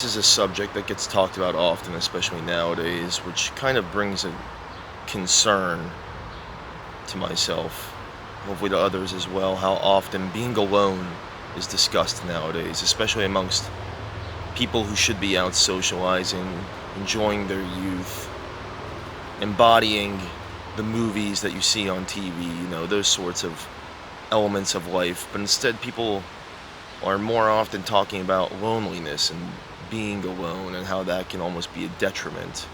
This is a subject that gets talked about often, especially nowadays, which kind of brings a concern to myself, hopefully to others as well, how often being alone is discussed nowadays, especially amongst people who should be out socializing, enjoying their youth, embodying the movies that you see on TV, those sorts of elements of life. But instead, people are more often talking about loneliness and being alone and how that can almost be a detriment.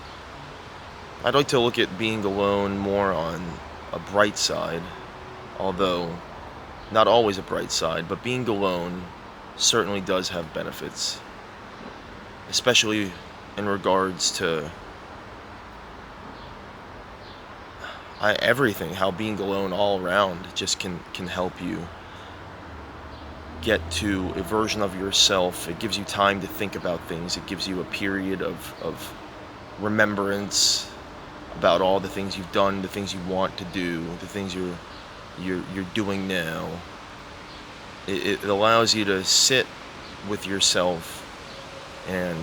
I'd like to look at being alone more on a bright side, although not always a bright side, but being alone certainly does have benefits, especially in regards to everything, how being alone all around just can help you get to a version of yourself. It gives you time to think about things. It gives you a period of remembrance about all the things you've done, the things you want to do, the things you're doing now. It allows you to sit with yourself and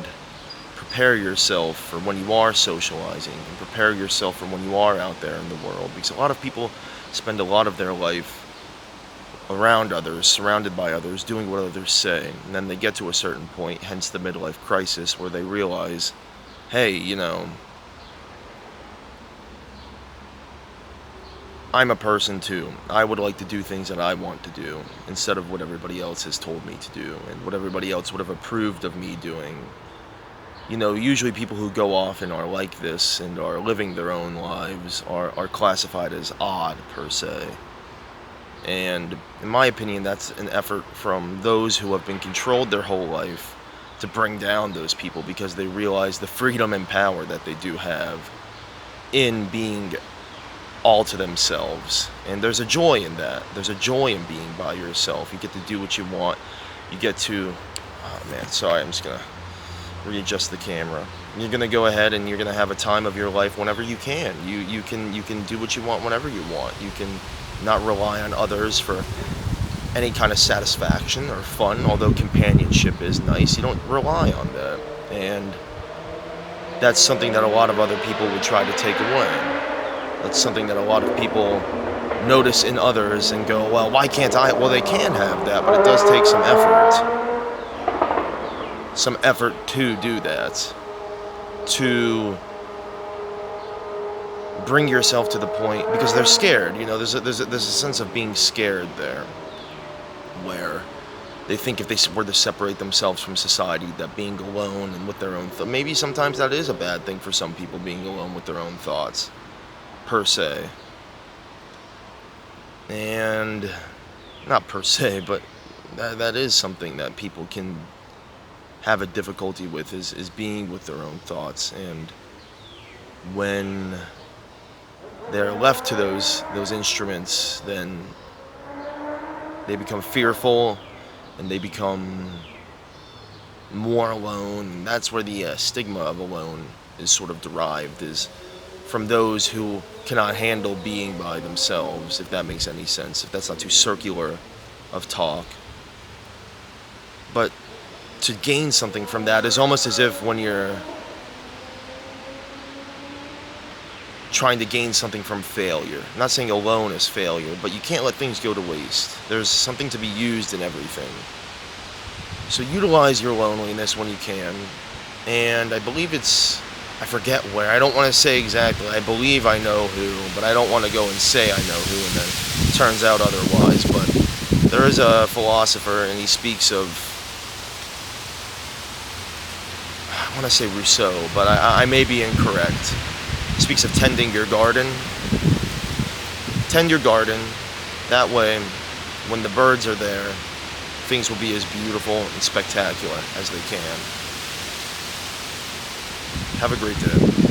prepare yourself for when you are socializing, and prepare yourself for when you are out there in the world. Because a lot of people spend a lot of their life around others, surrounded by others, doing what others say. And then they get to a certain point, hence the midlife crisis, where they realize, hey, I'm a person too. I would like to do things that I want to do instead of what everybody else has told me to do and what everybody else would have approved of me doing. Usually people who go off and are like this and are living their own lives are classified as odd, per se. And in my opinion, that's an effort from those who have been controlled their whole life to bring down those people, because they realize the freedom and power that they do have in being all to themselves. And there's a joy in that. There's a joy in being by yourself. You get to do what you want. You get to... Oh man, sorry, I'm just going to readjust the camera. You're going to go ahead and you're going to have a time of your life whenever you can. You can do what you want whenever you want. You can not rely on others for any kind of satisfaction or fun, although companionship is nice. You don't rely on that. And that's something that a lot of other people would try to take away. That's something that a lot of people notice in others and go, well, why can't I? Well, they can have that, but it does take some effort. Some effort to do that. To bring yourself to the point, because they're scared. There's a sense of being scared there, where they think if they were to separate themselves from society, that being alone and with their own maybe sometimes that is a bad thing for some people, being alone with their own thoughts, per se. And not per se, but that is something that people can have a difficulty with, is being with their own thoughts. And when they're left to those instruments, then they become fearful and they become more alone. And that's where the stigma of alone is sort of derived, is from those who cannot handle being by themselves, if that makes any sense, if that's not too circular of talk. But to gain something from that is almost as if when you're trying to gain something from failure. I'm not saying alone is failure, but you can't let things go to waste. There's something to be used in everything. So utilize your loneliness when you can. And I believe I forget where, I don't want to say exactly, I believe I know who, but I don't want to go and say I know who and then it turns out otherwise. But there is a philosopher, and he speaks of, I want to say Rousseau, but I may be incorrect. Speaks of tending your garden. Tend your garden. That way, when the birds are there, things will be as beautiful and spectacular as they can. Have a great day.